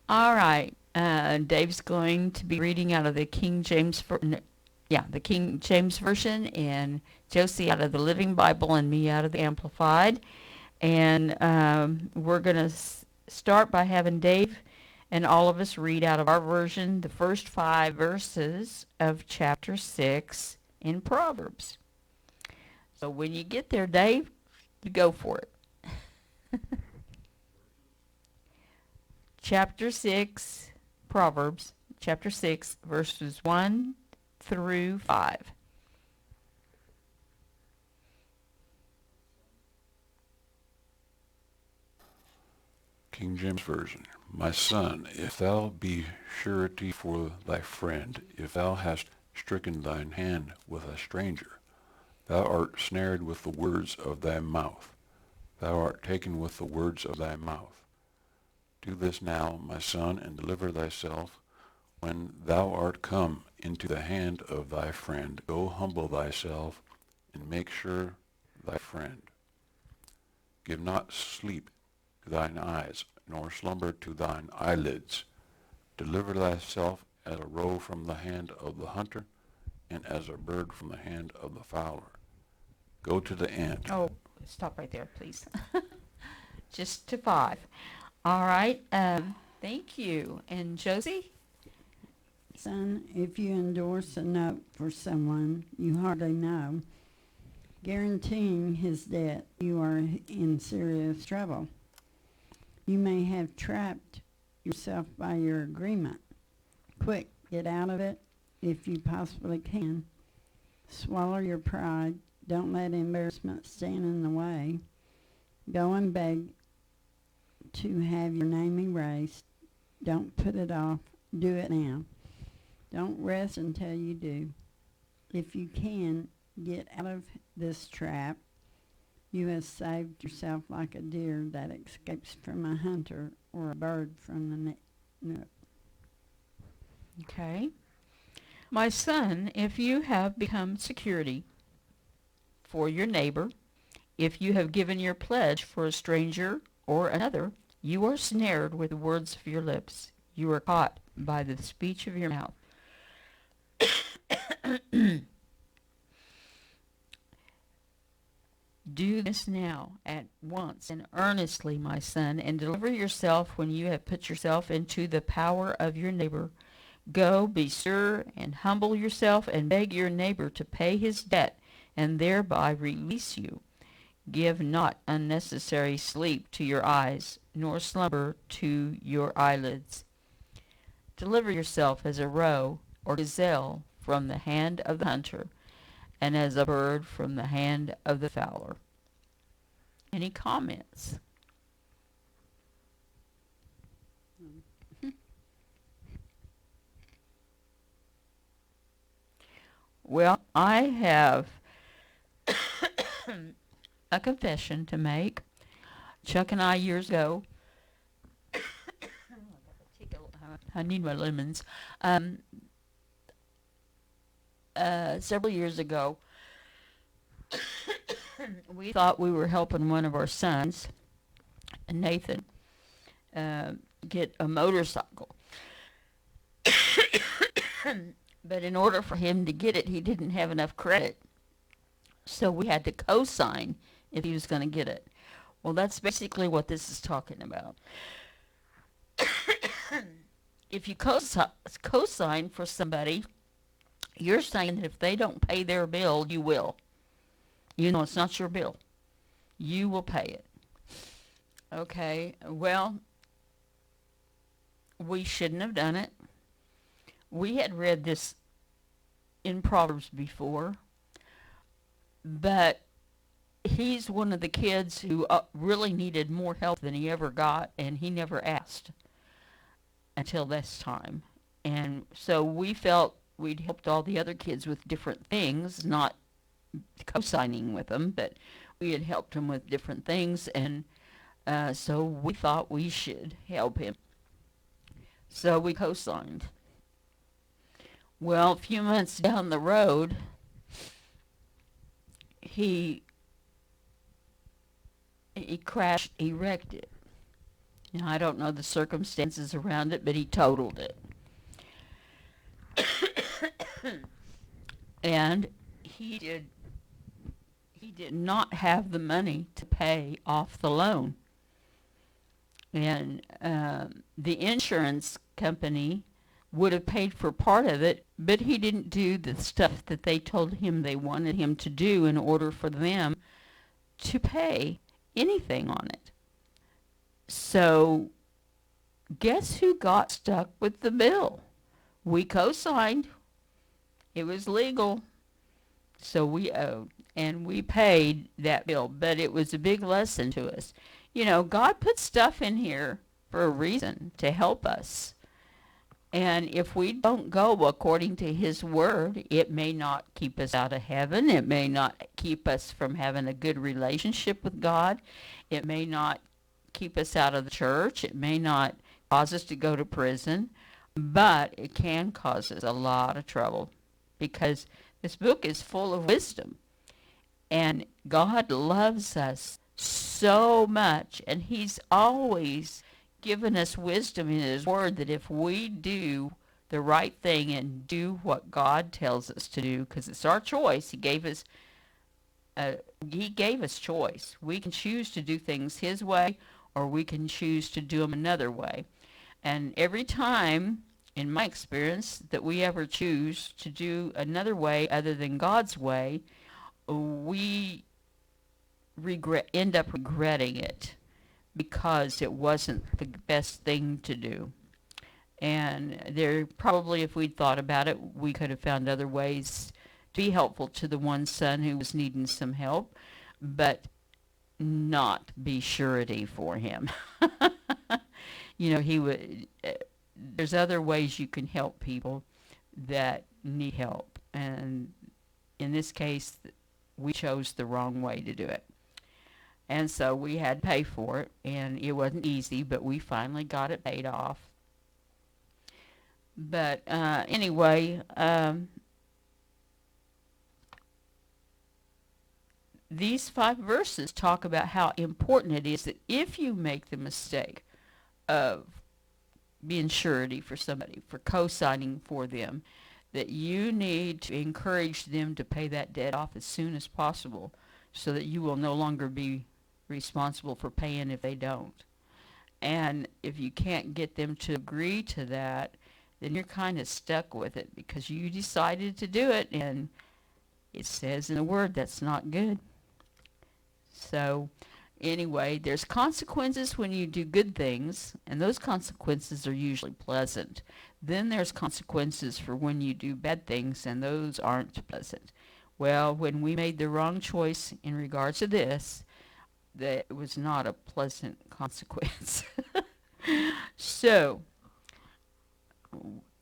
All right. Dave's going to be reading out of the the King James version, and Josie out of the Living Bible, and me out of the Amplified. And we're going to start by having Dave and all of us read out of our version the first 5 verses of chapter 6 in Proverbs. So when you get there, Dave, you go for it. Chapter 6, Proverbs, chapter 6, verses 1 through 5. King James Version. My son, if thou be surety for thy friend, if thou hast stricken thine hand with a stranger, thou art snared with the words of thy mouth. Thou art taken with the words of thy mouth. Do this now, my son, and deliver thyself. When thou art come into the hand of thy friend, go humble thyself, and make sure thy friend. Give not sleep to thine eyes, nor slumber to thine eyelids. Deliver thyself as a roe from the hand of the hunter, and as a bird from the hand of the fowler. Go to the ant. Oh, stop right there, please. Just to 5. All right. Thank you. And Josie? Son, if you endorse a note for someone you hardly know, guaranteeing his debt, you are in serious trouble. You may have trapped yourself by your agreement. Quick, get out of it if you possibly can. Swallow your pride. Don't let embarrassment stand in the way. Go and beg to have your name erased. Don't put it off. Do it now. Don't rest until you do. If you can, get out of this trap. You have saved yourself like a deer that escapes from a hunter or a bird from the net. Okay. My son, if you have become security for your neighbor, if you have given your pledge for a stranger or another, you are snared with the words of your lips. You are caught by the speech of your mouth. Do this now, at once, and earnestly, my son, and deliver yourself when you have put yourself into the power of your neighbor. Go, be sure, and humble yourself, and beg your neighbor to pay his debt, and thereby release you. Give not unnecessary sleep to your eyes, nor slumber to your eyelids. Deliver yourself as a roe or gazelle from the hand of the hunter, and as a bird from the hand of the fowler. Any comments? Well, I have a confession to make. Chuck and I, years ago, I need my lemons. Several years ago, we thought we were helping one of our sons, Nathan, get a motorcycle. But in order for him to get it, he didn't have enough credit. So we had to co-sign if he was going to get it. Well, that's basically what this is talking about. If you co-sign for somebody, you're saying that if they don't pay their bill, you will. You know it's not your bill. You will pay it. Okay, well, we shouldn't have done it. We had read this in Proverbs before, but he's one of the kids who really needed more help than he ever got, and he never asked until this time. And so we felt we'd helped all the other kids with different things, not co-signing with them, but we had helped him with different things, and so we thought we should help him. So we co-signed. Well, a few months down the road, he crashed, he wrecked it. Now, I don't know the circumstances around it, but he totaled it. And he did not have the money to pay off the loan. And the insurance company would have paid for part of it, but he didn't do the stuff that they told him they wanted him to do in order for them to pay anything on it. So guess who got stuck with the bill? We co-signed. It was legal. So we owed, and we paid that bill, but it was a big lesson to us. You know, God put stuff in here for a reason, to help us. And if we don't go according to his word, it may not keep us out of heaven. It may not keep us from having a good relationship with God. It may not keep us out of the church. It may not cause us to go to prison. But it can cause us a lot of trouble, because this book is full of wisdom. And God loves us so much, and he's always given us wisdom in his word, that if we do the right thing and do what God tells us to do, because it's our choice. He gave us choice. We can choose to do things his way, or we can choose to do them another way. And every time, in my experience, that we ever choose to do another way other than God's way, we end up regretting it, because it wasn't the best thing to do. And there probably, if we'd thought about it, we could have found other ways to be helpful to the one son who was needing some help, but not be surety for him. You know, he would. There's other ways you can help people that need help, and in this case, we chose the wrong way to do it. And so we had to pay for it, and it wasn't easy, but we finally got it paid off. But anyway, these 5 verses talk about how important it is that if you make the mistake of being surety for somebody, for co-signing for them, that you need to encourage them to pay that debt off as soon as possible, so that you will no longer be responsible for paying if they don't. And if you can't get them to agree to that, then you're kind of stuck with it, because you decided to do it, and it says in the word that's not good. So anyway, there's consequences when you do good things, and those consequences are usually pleasant. Then there's consequences for when you do bad things, and those aren't pleasant. Well, when we made the wrong choice in regards to this, that was not a pleasant consequence. So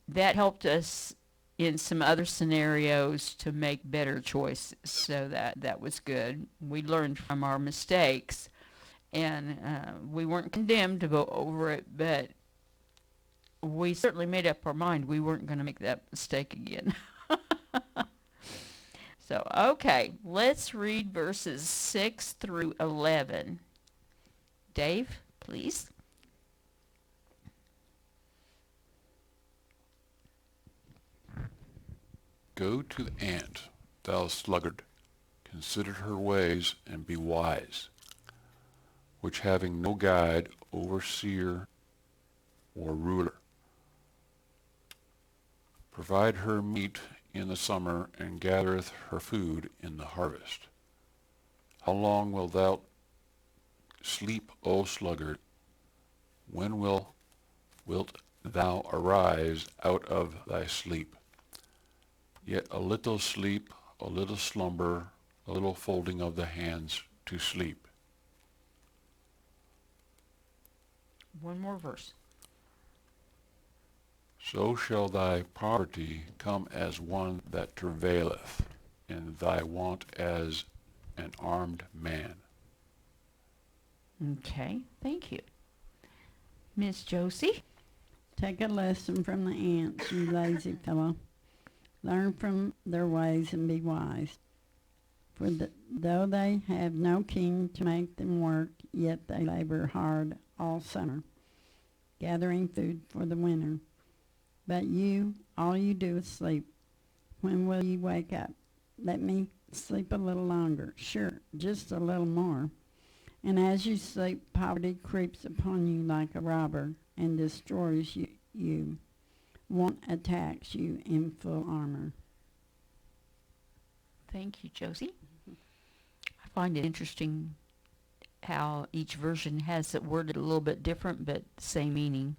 that helped us in some other scenarios to make better choices, so that was good. We learned from our mistakes, and we weren't condemned to go over it, but we certainly made up our mind we weren't going to make that mistake again. So, okay, let's read verses 6 through 11. Dave, please. Go to the ant, thou sluggard, consider her ways, and be wise, which having no guide, overseer, or ruler, provide her meat in the summer, and gathereth her food in the harvest. How long wilt thou sleep, O sluggard? When wilt thou arise out of thy sleep? Yet a little sleep, a little slumber, a little folding of the hands to sleep. One more verse. So shall thy poverty come as one that travaileth, and thy want as an armed man. Okay, thank you. Miss Josie? Take a lesson from the ants, you lazy fellow. Learn from their ways and be wise. For though they have no king to make them work, yet they labor hard all summer. gathering food for the winter. But you, all you do is sleep. When will you wake up? Let me sleep a little longer. Sure, just a little more. And as you sleep, poverty creeps upon you like a robber and destroys you. Want attacks you in full armor. Thank you, Josie. I find it interesting how each version has it worded a little bit different, but same meaning.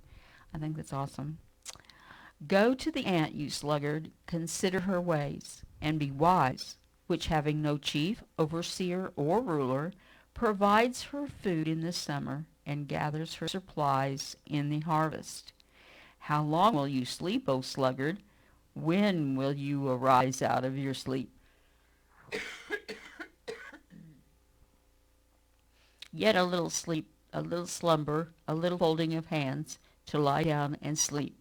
I think that's awesome. Go to the ant, you sluggard, consider her ways, and be wise, which having no chief, overseer, or ruler, provides her food in the summer, and gathers her supplies in the harvest. How long will you sleep, O sluggard? When will you arise out of your sleep? Yet a little sleep, a little slumber, a little folding of hands, to lie down and sleep.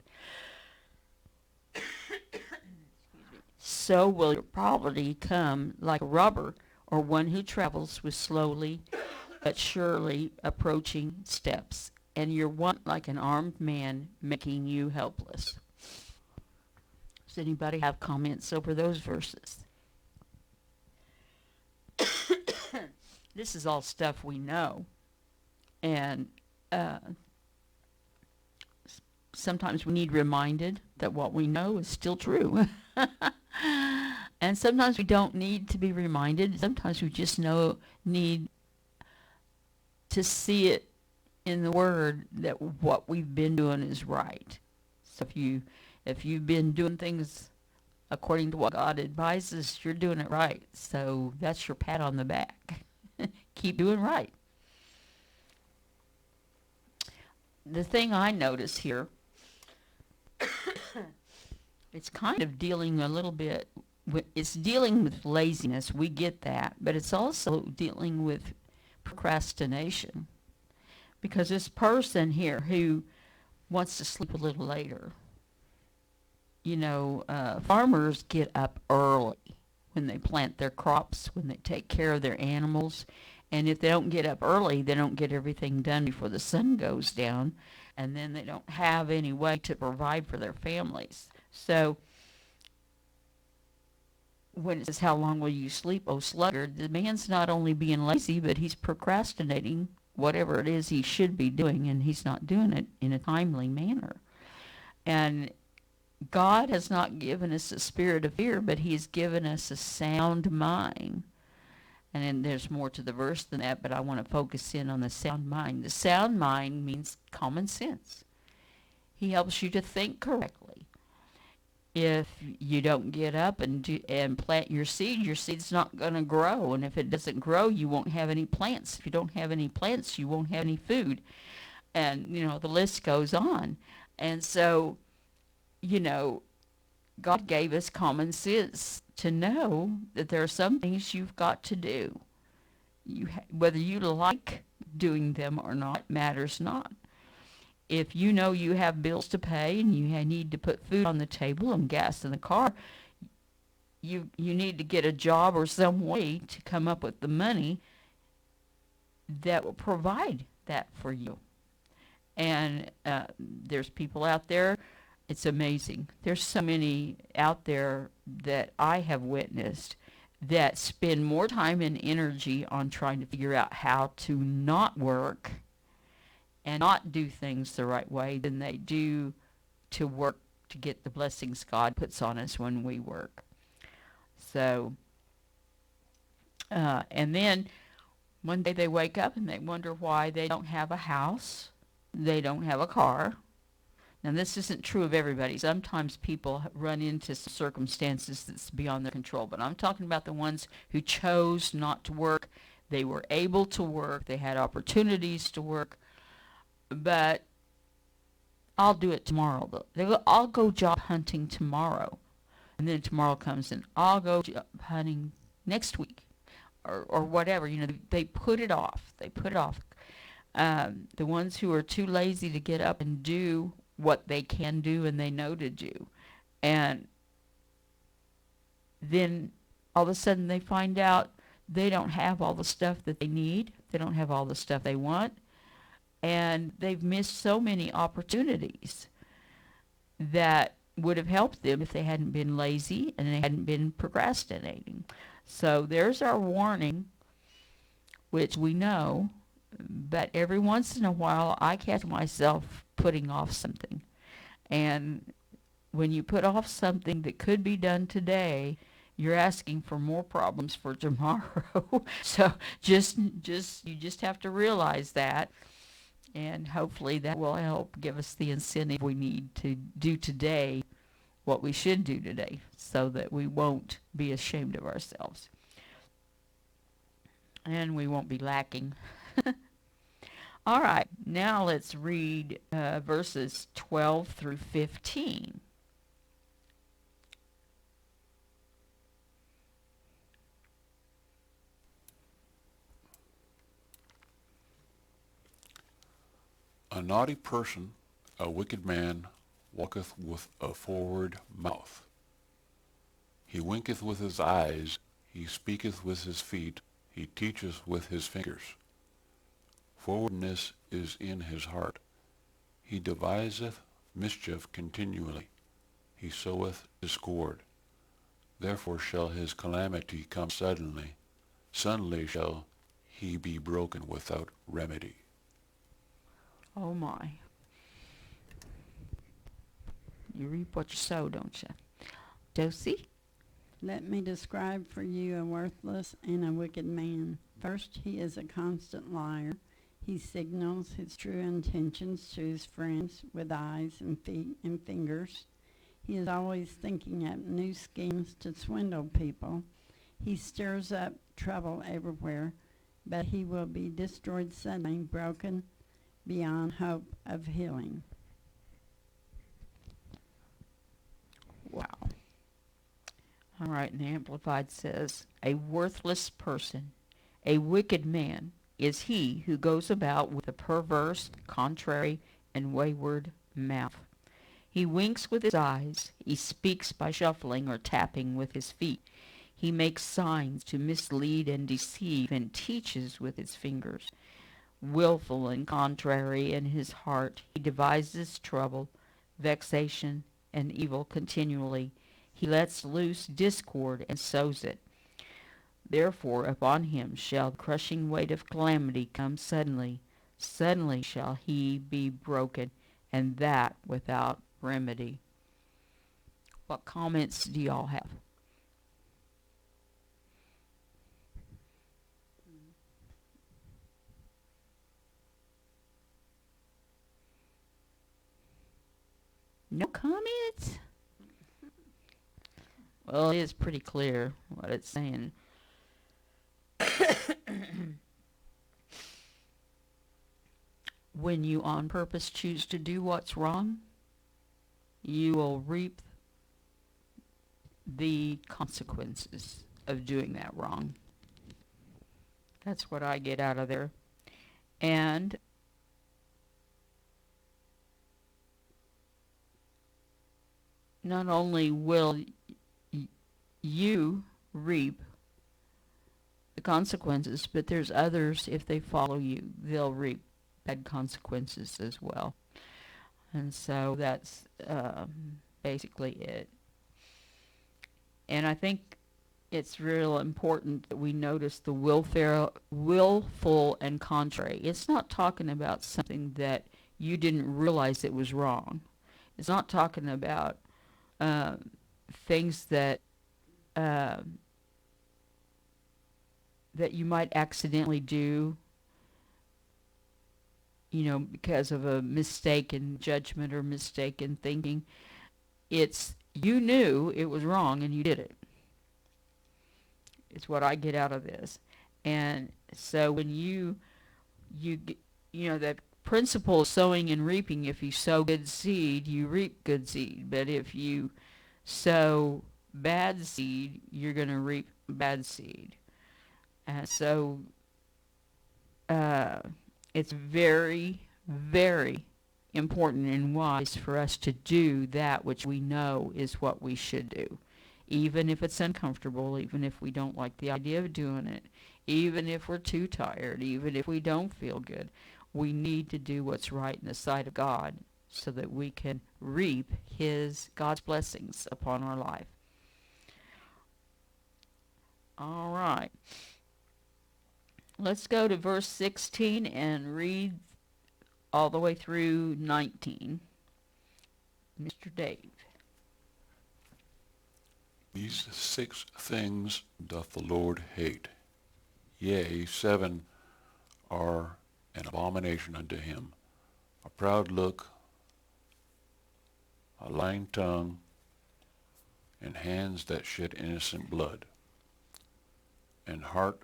So will your poverty come like a robber, or one who travels with slowly but surely approaching steps, and your want like an armed man, making you helpless. Does anybody have comments over those verses? This is all stuff we know, and sometimes we need reminded that what we know is still true. And sometimes we don't need to be reminded. Sometimes we just need to see it in the Word that what we've been doing is right. So if you've been doing things according to what God advises, you're doing it right. So that's your pat on the back. Keep doing right. The thing I notice here, it's kind of dealing a little bit with, it's dealing with laziness. We get that. But it's also dealing with procrastination. Because this person here who wants to sleep a little later, farmers get up early when they plant their crops, when they take care of their animals. And if they don't get up early, they don't get everything done before the sun goes down. And then they don't have any way to provide for their families. So when it says, how long will you sleep, O sluggard, the man's not only being lazy, but he's procrastinating whatever it is he should be doing, and he's not doing it in a timely manner. And God has not given us a spirit of fear, but he has given us a sound mind. And then there's more to the verse than that, but I want to focus in on the sound mind. The sound mind means common sense. He helps you to think correctly. If you don't get up and plant your seed's not going to grow. And if it doesn't grow, you won't have any plants. If you don't have any plants, you won't have any food. And, the list goes on. And so, God gave us common sense to know that there are some things you've got to do. Whether you like doing them or not matters not. If you know you have bills to pay and you need to put food on the table and gas in the car, you need to get a job or some way to come up with the money that will provide that for you. And there's people out there. It's amazing. There's so many out there that I have witnessed that spend more time and energy on trying to figure out how to not work and not do things the right way than they do to work to get the blessings God puts on us when we work. So, and then one day they wake up and they wonder why they don't have a house, they don't have a car. Now, this isn't true of everybody. Sometimes people run into circumstances that's beyond their control, but I'm talking about the ones who chose not to work. They were able to work. They had opportunities to work, but I'll do it tomorrow. I'll go job hunting tomorrow, and then tomorrow comes and I'll go job hunting next week or whatever. They put it off. They put it off. The ones who are too lazy to get up and do what they can do and they know to do. And then all of a sudden they find out they don't have all the stuff that they need. They don't have all the stuff they want. and they've missed so many opportunities that would have helped them if they hadn't been lazy and they hadn't been procrastinating. So there's our warning, which we know, but every once in a while I catch myself putting off something. And when you put off something that could be done today, you're asking for more problems for tomorrow. So you just have to realize that, and hopefully that will help give us the incentive we need to do today what we should do today, so that we won't be ashamed of ourselves and we won't be lacking. All right, now let's read verses 12 through 15. A naughty person, a wicked man, walketh with a forward mouth. He winketh with his eyes, he speaketh with his feet, he teacheth with his fingers. Forwardness is in his heart. He deviseth mischief continually. He soweth discord. Therefore shall his calamity come suddenly. Suddenly shall he be broken without remedy. Oh my. You reap what you sow, don't you? Josie? Let me describe for you a worthless and a wicked man. First, he is a constant liar. He signals his true intentions to his friends with eyes and feet and fingers. He is always thinking up new schemes to swindle people. He stirs up trouble everywhere, but he will be destroyed suddenly, broken beyond hope of healing. Wow. All right, and the Amplified says, a worthless person, a wicked man, is he who goes about with a perverse, contrary, and wayward mouth. He winks with his eyes, he speaks by shuffling or tapping with his feet. He makes signs to mislead and deceive, and teaches with his fingers. Willful and contrary in his heart, he devises trouble, vexation, and evil continually. He lets loose discord and sows it. Therefore upon him shall the crushing weight of calamity come suddenly. Suddenly shall he be broken, and that without remedy. What comments do y'all have? No comments? Well, it is pretty clear what it's saying. When you on purpose choose to do what's wrong, you will reap the consequences of doing that wrong. That's what I get out of there. And not only will you reap the consequences, but there's others, if they follow you, they'll reap bad consequences as well. And so that's basically it. And I think it's real important that we notice the willful and contrary. It's not talking about something that you didn't realize it was wrong. It's not talking about things that that you might accidentally do, because of a mistaken judgment or mistaken thinking. It's you knew it was wrong and you did it. It's what I get out of this. And so when you that principle of sowing and reaping, if you sow good seed, you reap good seed. But if you sow bad seed, you're going to reap bad seed. And so it's very, very important and wise for us to do that which we know is what we should do. Even if it's uncomfortable, even if we don't like the idea of doing it, even if we're too tired, even if we don't feel good, We need to do what's right in the sight of God so that we can reap God's blessings upon our life. All right. Let's go to verse 16 and read all the way through 19. Mr. Dave. These 6 things doth the Lord hate. Yea, 7 are an abomination unto him: a proud look, a lying tongue, and hands that shed innocent blood, and heart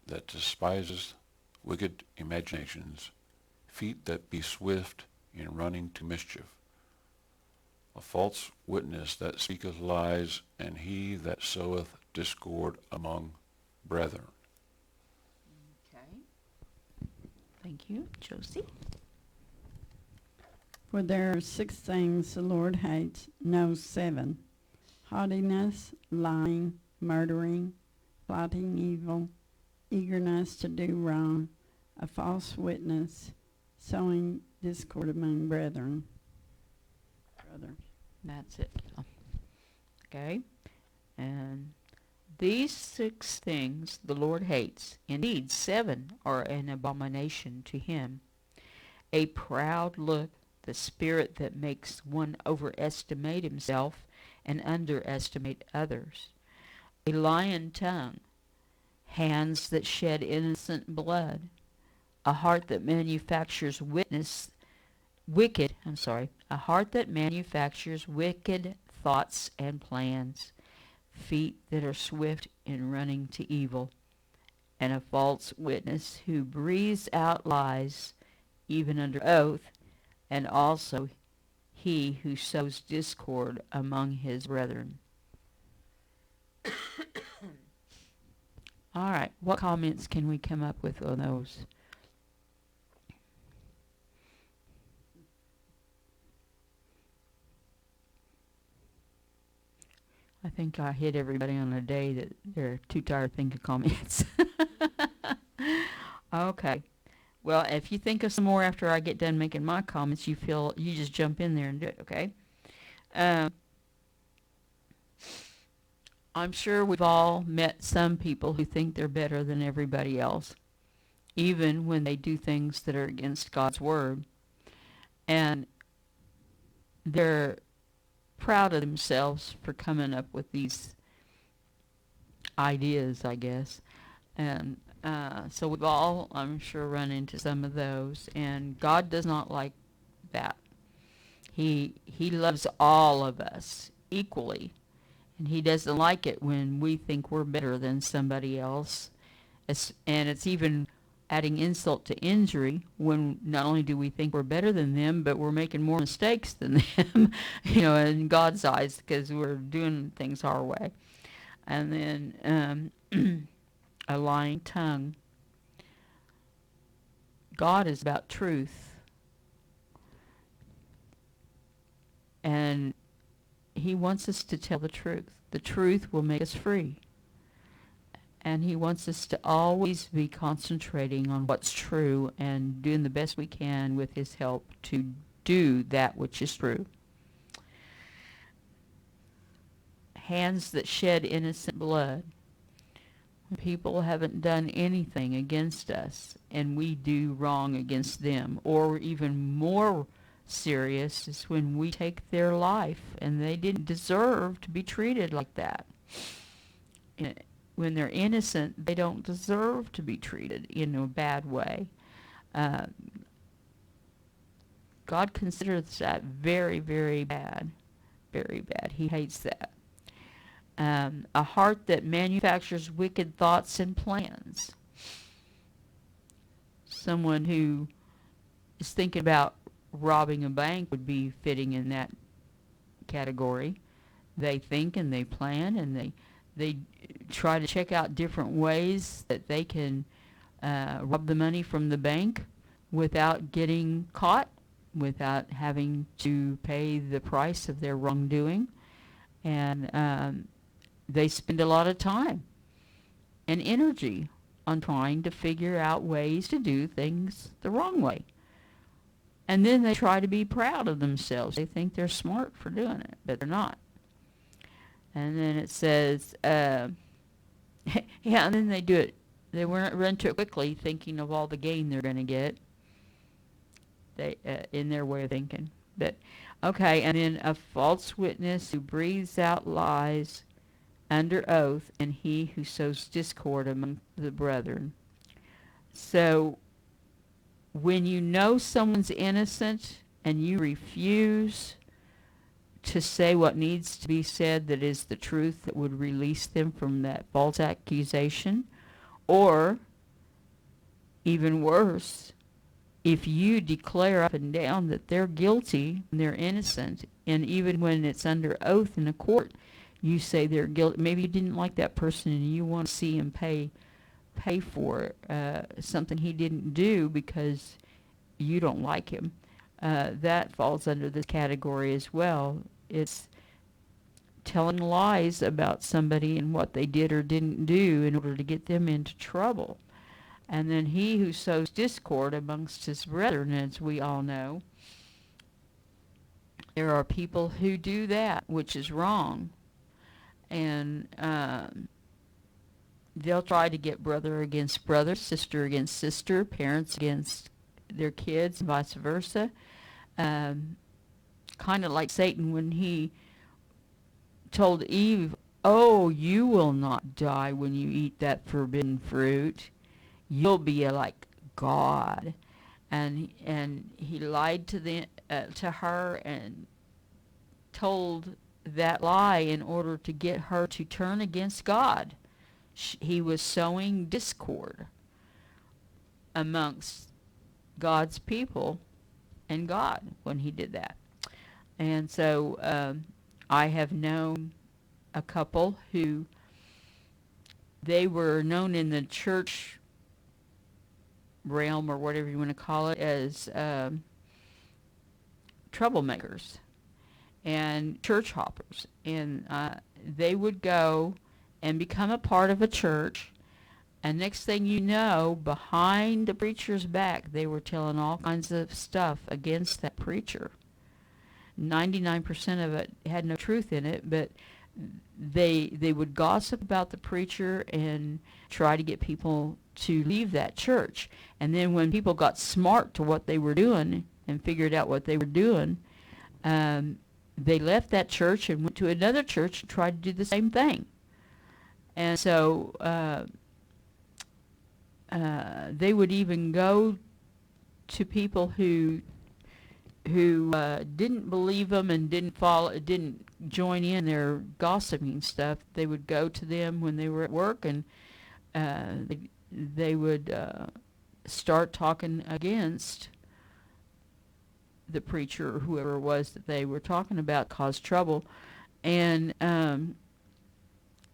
that despises wicked imaginations, feet that be swift in running to mischief, a false witness that speaketh lies, and he that soweth discord among brethren. Okay. Thank you. Josie? For there are 6 things the Lord hates, no 7: haughtiness, lying, murdering, plotting evil, eagerness to do wrong, a false witness, sowing discord among brethren. That's it. Okay. And these 6 things the Lord hates. Indeed, 7 are an abomination to him: a proud look, the spirit that makes one overestimate himself and underestimate others; a lying tongue; hands that shed innocent blood; a heart that manufactures a heart that manufactures wicked thoughts and plans; feet that are swift in running to evil; and a false witness who breathes out lies even under oath; and also he who sows discord among his brethren. All right, what comments can we come up with on those? I think I hit everybody on a day that they're too tired to think of comments. Okay. Well, if you think of some more after I get done making my comments, you just jump in there and do it, okay? I'm sure we've all met some people who think they're better than everybody else, even when they do things that are against God's word. And they're proud of themselves for coming up with these ideas, I guess. And so we've all, I'm sure, run into some of those. And God does not like that. He loves all of us equally. And he doesn't like it when we think we're better than somebody else. And it's even adding insult to injury when not only do we think we're better than them, but we're making more mistakes than them, in God's eyes, because we're doing things our way. And then a lying tongue. God is about truth. And he wants us to tell the truth. The truth will make us free. And he wants us to always be concentrating on what's true and doing the best we can with his help to do that which is true. Hands that shed innocent blood. When people haven't done anything against us and we do wrong against them, or even more serious is when we take their life and they didn't deserve to be treated like that. When they're innocent, they don't deserve to be treated in a bad way. God considers that very, very bad. Very bad. He hates that. A heart that manufactures wicked thoughts and plans. Someone who is thinking about robbing a bank would be fitting in that category. They think and they plan and they try to check out different ways that they can rob the money from the bank without getting caught, without having to pay the price of their wrongdoing. And they spend a lot of time and energy on trying to figure out ways to do things the wrong way. And then they try to be proud of themselves. They think they're smart for doing it, but they're not. And then it says, yeah, and then they do it. They run to it quickly, thinking of all the gain they're going to get. They in their way of thinking. But okay, and then a false witness who breathes out lies under oath, and he who sows discord among the brethren. So when you know someone's innocent and you refuse to say what needs to be said that is the truth that would release them from that false accusation, or even worse, if you declare up and down that they're guilty and they're innocent, and even when it's under oath in a court, you say they're guilty. Maybe you didn't like that person and you want to see him pay for something he didn't do because you don't like him. That falls under this category as well. It's telling lies about somebody and what they did or didn't do in order to get them into trouble. And then he who sows discord amongst his brethren, as we all know, there are people who do that, which is wrong. And they'll try to get brother against brother, sister against sister, parents against their kids, and vice versa. Kind of like Satan when he told Eve, "Oh, you will not die when you eat that forbidden fruit. You'll be like God." And he lied to her and told that lie in order to get her to turn against God. He was sowing discord amongst God's people and God when he did that. And so I have known a couple who they were known in the church realm, or whatever you want to call it, as troublemakers and church hoppers. And they would go and become a part of a church, and next thing you know, behind the preacher's back, they were telling all kinds of stuff against that preacher. 99% of it had no truth in it, but they would gossip about the preacher and try to get people to leave that church. And then when people got smart to what they were doing and figured out what they were doing, they left that church and went to another church and tried to do the same thing. And so they would even go to people who didn't believe them and didn't join in their gossiping stuff. They would go to them when they were at work, and they would start talking against the preacher or whoever it was that they were talking about, cause trouble. And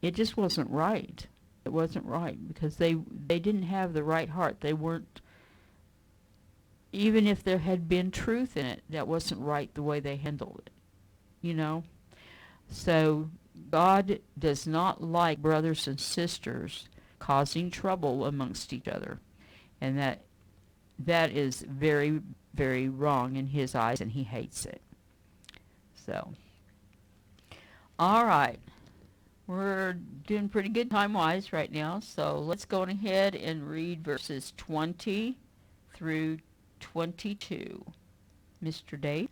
it just wasn't right. It wasn't right because they didn't have the right heart. They weren't, even if there had been truth in it, that wasn't right the way they handled it, you know. So God does not like brothers and sisters causing trouble amongst each other. And that is very, very wrong in his eyes, and he hates it. So, all right. We're doing pretty good time-wise right now, so let's go ahead and read verses 20 through 22. Mr. Dave?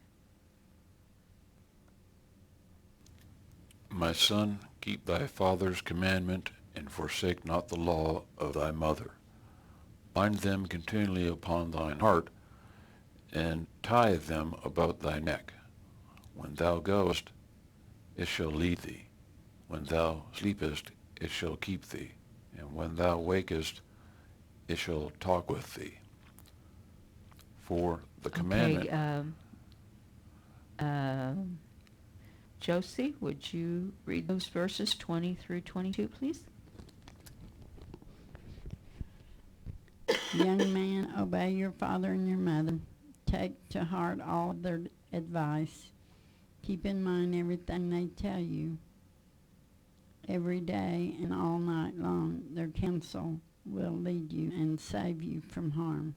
My son, keep thy father's commandment, and forsake not the law of thy mother. Bind them continually upon thine heart, and tie them about thy neck. When thou goest, it shall lead thee. When thou sleepest, it shall keep thee. And when thou wakest, it shall talk with thee. For the commandment... Josie, would you read those verses 20 through 22, please? Young man, obey your father and your mother. Take to heart all of their advice. Keep in mind everything they tell you. Every day and all night long, their counsel will lead you and save you from harm.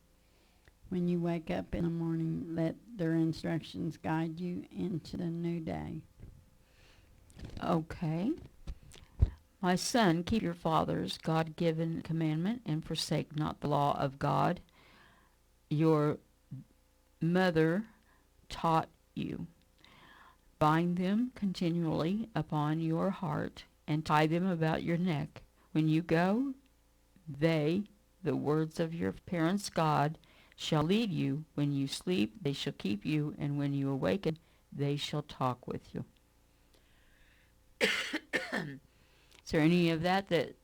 When you wake up in the morning, let their instructions guide you into the new day. Okay. My son, keep your father's God-given commandment and forsake not the law of God. Your mother taught you. Bind them continually upon your heart and tie them about your neck. When you go, they, the words of your parents' God, shall lead you. When you sleep, they shall keep you, and when you awaken, they shall talk with you. Is there any of that that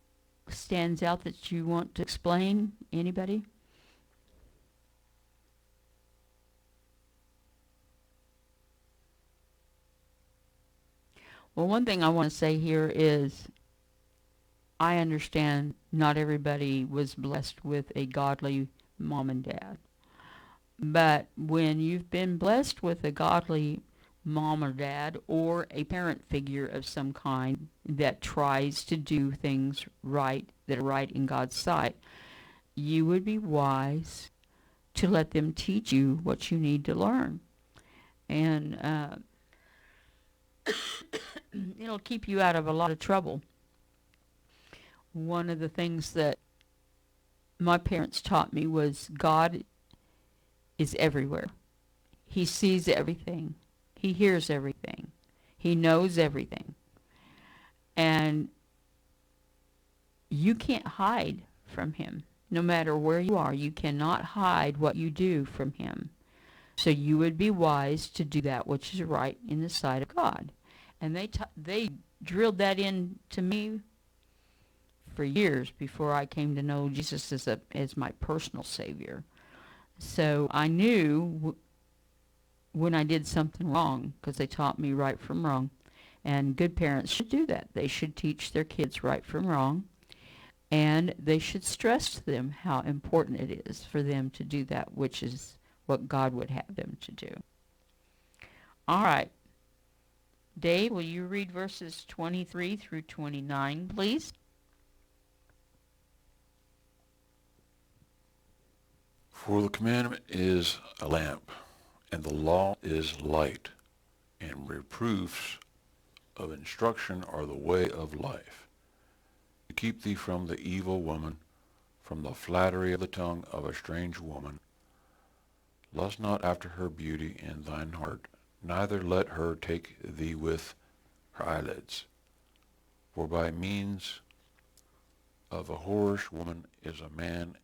stands out that you want to explain? Anybody? Well, one thing I want to say here is I understand not everybody was blessed with a godly mom and dad. But when you've been blessed with a godly mom or dad or a parent figure of some kind that tries to do things right, that are right in God's sight, you would be wise to let them teach you what you need to learn. And it'll keep you out of a lot of trouble. One of the things that my parents taught me was God is everywhere. He sees everything. He hears everything. He knows everything. And you can't hide from him. No matter where you are, you cannot hide what you do from him. So you would be wise to do that which is right in the sight of God. And they drilled that into me for years before I came to know Jesus as my personal Savior. So I knew when I did something wrong, because they taught me right from wrong. And good parents should do that. They should teach their kids right from wrong. And they should stress to them how important it is for them to do that which is what God would have them to do. All right. Dave, will you read verses 23 through 29, please? For the commandment is a lamp, and the law is light, and reproofs of instruction are the way of life, to keep thee from the evil woman, from the flattery of the tongue of a strange woman. Lust not after her beauty in thine heart, neither let her take thee with her eyelids. For by means of a whorish woman is a man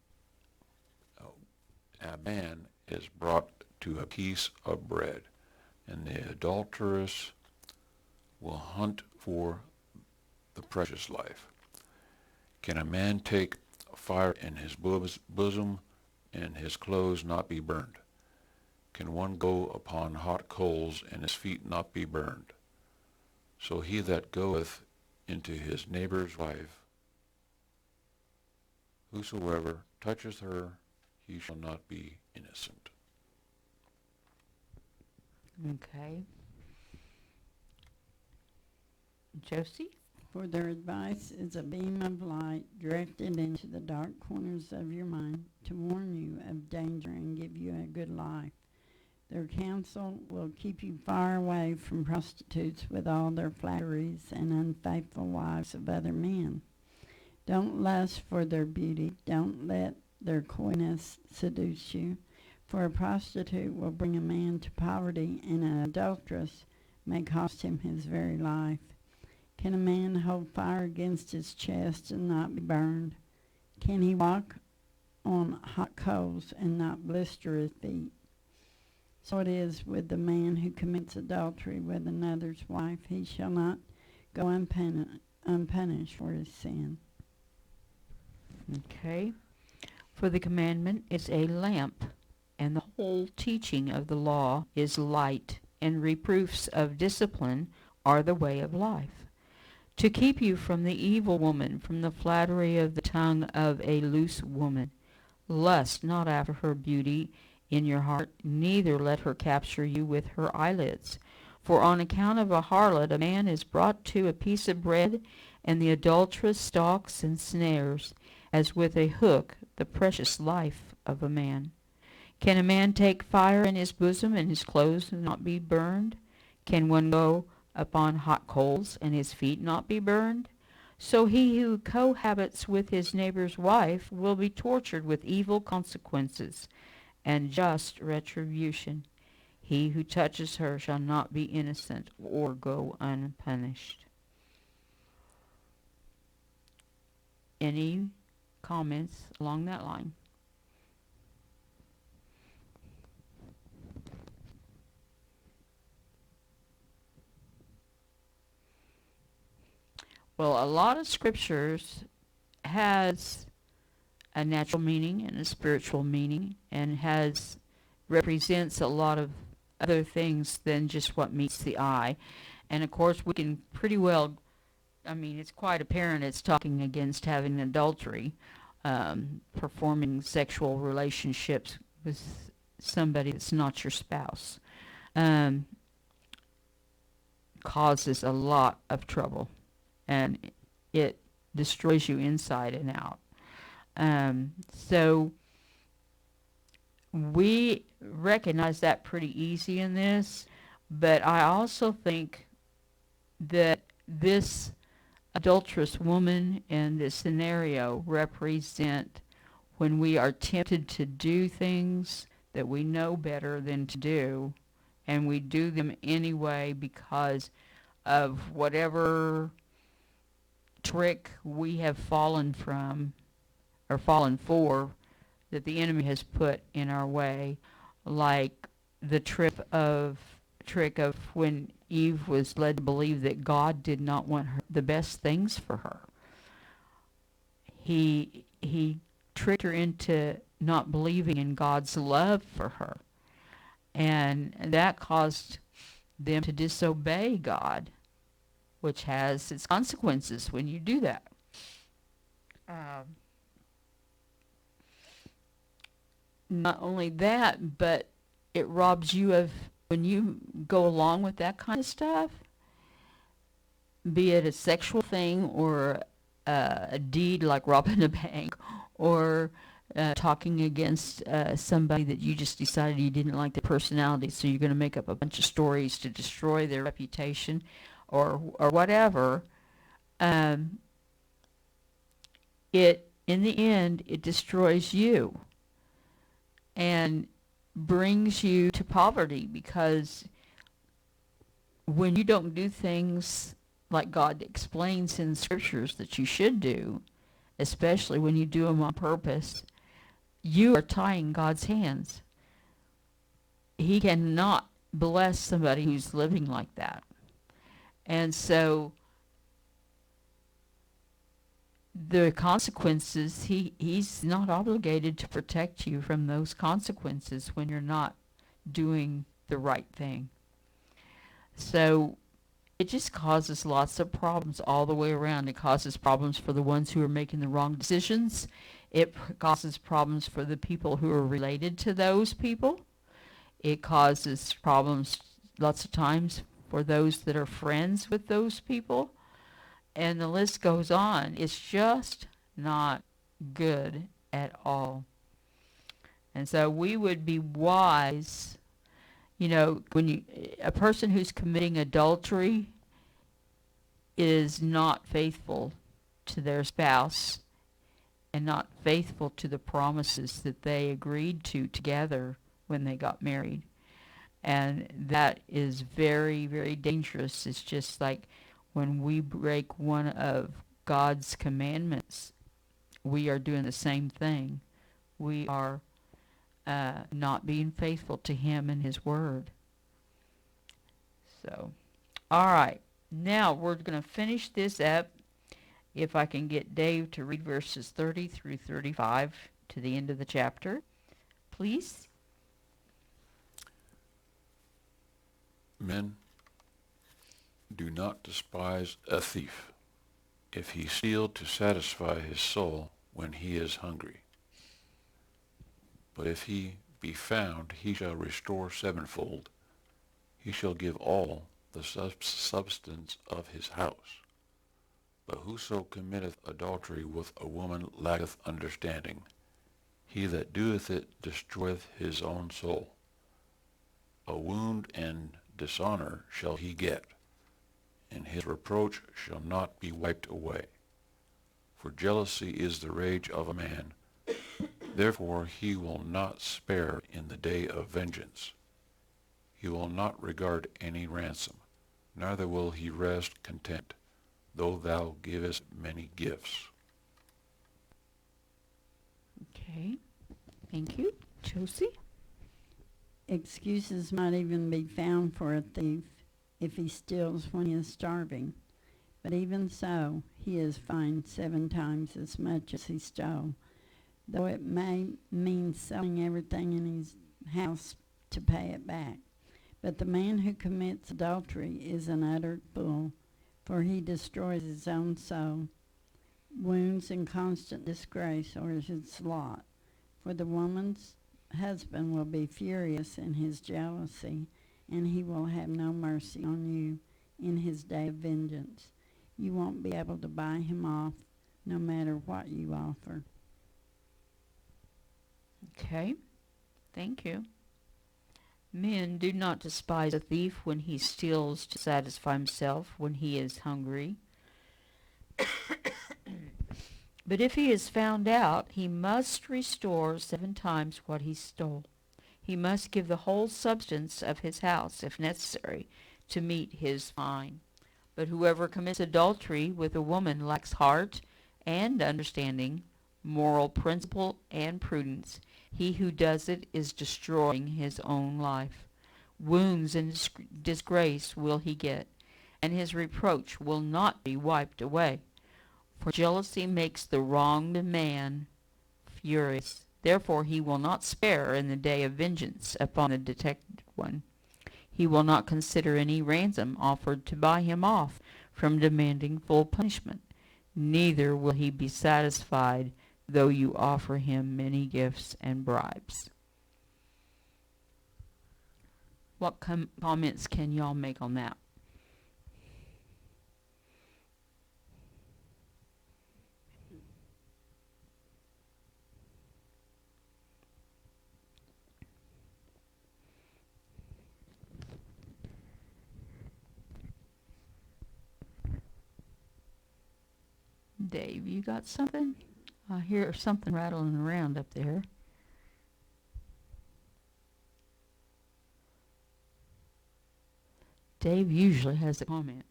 is brought to a piece of bread, and the adulteress will hunt for the precious life. Can a man take fire in his bosom, and his clothes not be burned? Can one go upon hot coals, and his feet not be burned? So he that goeth into his neighbor's wife, whosoever toucheth her, he shall not be innocent. Okay. Josie? For their advice is a beam of light directed into the dark corners of your mind to warn you of danger and give you a good life. Their counsel will keep you far away from prostitutes with all their flatteries and unfaithful wives of other men. Don't lust for their beauty. Don't let their coyness seduce you. For a prostitute will bring a man to poverty, and an adulteress may cost him his very life. Can a man hold fire against his chest and not be burned? Can he walk on hot coals and not blister his feet? So it is with the man who commits adultery with another's wife. He shall not go unpunished for his sin. Okay. For the commandment is a lamp, and the whole teaching of the law is light, and reproofs of discipline are the way of life, to keep you from the evil woman, from the flattery of the tongue of a loose woman. Lust not after her beauty in your heart, neither let her capture you with her eyelids. For on account of a harlot a man is brought to a piece of bread, and the adulteress stalks and snares, as with a hook the precious life of a man. Can a man take fire in his bosom, and his clothes not be burned? Can one go upon hot coals, and his feet not be burned? So he who cohabits with his neighbor's wife will be tortured with evil consequences and just retribution. He who touches her shall not be innocent or go unpunished. Any comments along that line? Well, a lot of scriptures has a natural meaning and a spiritual meaning, and represents a lot of other things than just what meets the eye. And of course, we can pretty well, I mean, it's quite apparent it's talking against having adultery, performing sexual relationships with somebody that's not your spouse. Causes a lot of trouble, and it destroys you inside and out. So we recognize that pretty easy in this, but I also think that this adulterous woman and this scenario represent when we are tempted to do things that we know better than to do, and we do them anyway because of whatever trick we have fallen from or fallen for that the enemy has put in our way, like the trick of when Eve was led to believe that God did not want the best things for her. He tricked her into not believing in God's love for her, and that caused them to disobey God, which has its consequences when you do that. Not only that, but it robs you of, when you go along with that kind of stuff, be it a sexual thing or a deed like robbing a bank or talking against somebody that you just decided you didn't like the personality, so you're going to make up a bunch of stories to destroy their reputation or whatever. It, in the end, it destroys you and brings you to poverty, because when you don't do things like God explains in scriptures that you should do, especially when you do them on purpose, you are tying God's hands. He cannot bless somebody who's living like that. And so the consequences, he's not obligated to protect you from those consequences when you're not doing the right thing. So it just causes lots of problems all the way around. It causes problems for the ones who are making the wrong decisions. It causes problems for the people who are related to those people. It causes problems lots of times for those that are friends with those people. And the list goes on. It's just not good at all. And so we would be wise, when a person who's committing adultery is not faithful to their spouse and not faithful to the promises that they agreed to together when they got married. And that is very, very dangerous. It's just like when we break one of God's commandments, we are doing the same thing. We are not being faithful to Him and His Word. So, all right. Now we're going to finish this up. If I can get Dave to read verses 30 through 35 to the end of the chapter, please. Men, do not despise a thief, if he steal to satisfy his soul when he is hungry. But if he be found, he shall restore sevenfold. He shall give all the substance of his house. But whoso committeth adultery with a woman lacketh understanding. He that doeth it destroyeth his own soul. A wound and dishonor shall he get, and his reproach shall not be wiped away. For jealousy is the rage of a man, therefore he will not spare in the day of vengeance. He will not regard any ransom, neither will he rest content, though thou givest many gifts. Okay. Thank you. Josie? Excuses might even be found for a thief if he steals when he is starving. But even so, he is fined 7 times as much as he stole, though it may mean selling everything in his house to pay it back. But the man who commits adultery is an utter fool, for he destroys his own soul. Wounds and constant disgrace are his lot, for the woman's husband will be furious in his jealousy, and he will have no mercy on you in his day of vengeance. You won't be able to buy him off, no matter what you offer. Okay. Thank you. Men, do not despise a thief when he steals to satisfy himself when he is hungry. But if he is found out, he must restore 7 times what he stole. He must give the whole substance of his house, if necessary, to meet his fine. But whoever commits adultery with a woman lacks heart and understanding, moral principle and prudence. He who does it is destroying his own life. Wounds and disgrace will he get, and his reproach will not be wiped away. For jealousy makes the wronged man furious. Therefore he will not spare in the day of vengeance upon the detected one. He will not consider any ransom offered to buy him off from demanding full punishment. Neither will he be satisfied, though you offer him many gifts and bribes. What comments can y'all make on that? Dave, you got something? I hear something rattling around up there. Dave usually has a comment.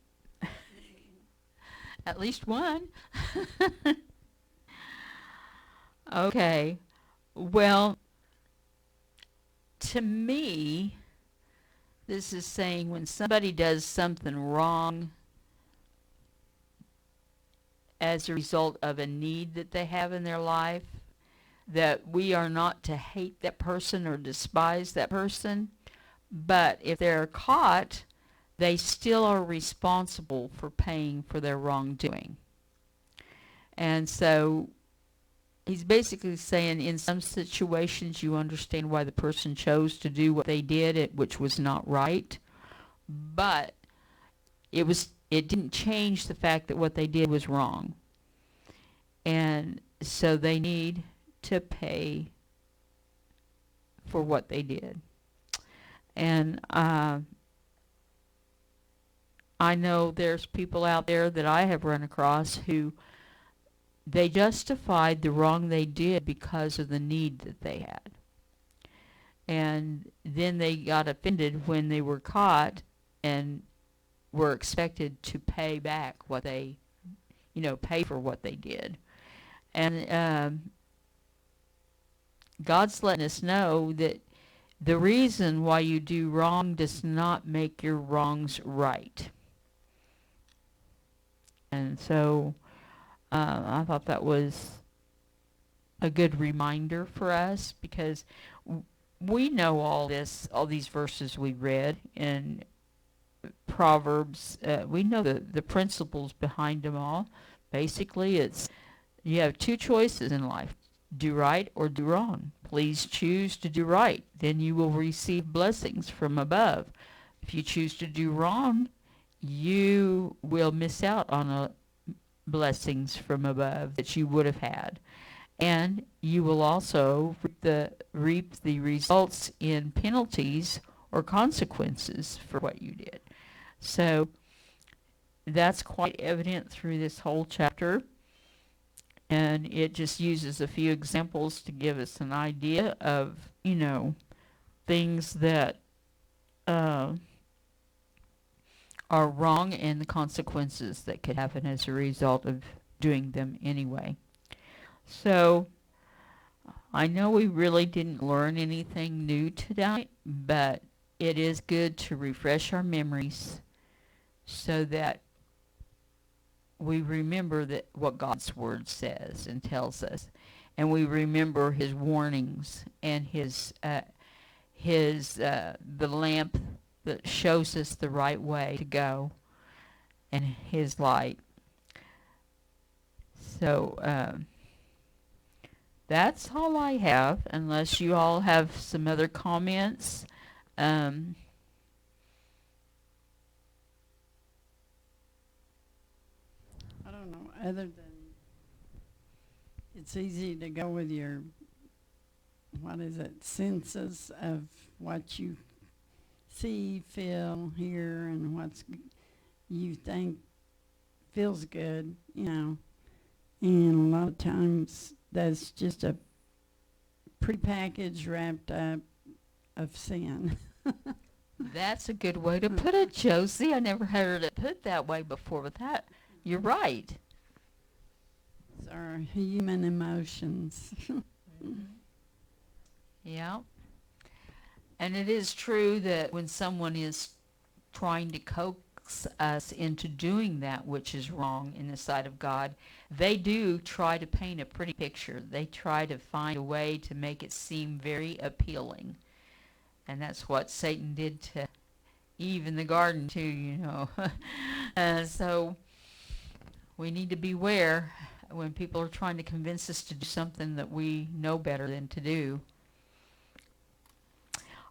At least one. Okay. Well, to me, this is saying when somebody does something wrong as a result of a need that they have in their life, that we are not to hate that person or despise that person, but if they're caught, they still are responsible for paying for their wrongdoing. And so he's basically saying in some situations you understand why the person chose to do what they did, which was not right, but it didn't change the fact that what they did was wrong. And so they need to pay for what they did. And I know there's people out there that I have run across who they justified the wrong they did because of the need that they had. And then they got offended when they were caught and were expected to pay back what they, pay for what they did. And God's letting us know that the reason why you do wrong does not make your wrongs right. And so I thought that was a good reminder for us, because we know all these verses we read in Proverbs. We know the principles behind them all. Basically, it's you have 2 choices in life: do right or do wrong. Please choose to do right, then you will receive blessings from above. If you choose to do wrong, you will miss out on blessings from above that you would have had. And you will also reap the results in penalties or consequences for what you did. So that's quite evident through this whole chapter. And it just uses a few examples to give us an idea of, things that are wrong and the consequences that could happen as a result of doing them anyway. So I know we really didn't learn anything new tonight, but it is good to refresh our memories so that we remember that what God's Word says and tells us, and we remember His warnings and the lamp that shows us the right way to go, and His light. So that's all I have, unless you all have some other comments. I don't know, other than it's easy to go with your, senses of what you see, feel, hear, and you think feels good, And a lot of times that's just a prepackaged, wrapped up of sin. That's a good way to put it, Josie. I never heard it put that way before, but you're right. It's our human emotions. Yeah. And it is true that when someone is trying to coax us into doing that which is wrong in the sight of God, they do try to paint a pretty picture. They try to find a way to make it seem very appealing. And that's what Satan did to Eve in the garden too, So we need to beware when people are trying to convince us to do something that we know better than to do.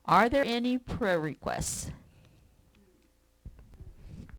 Are there any prayer requests?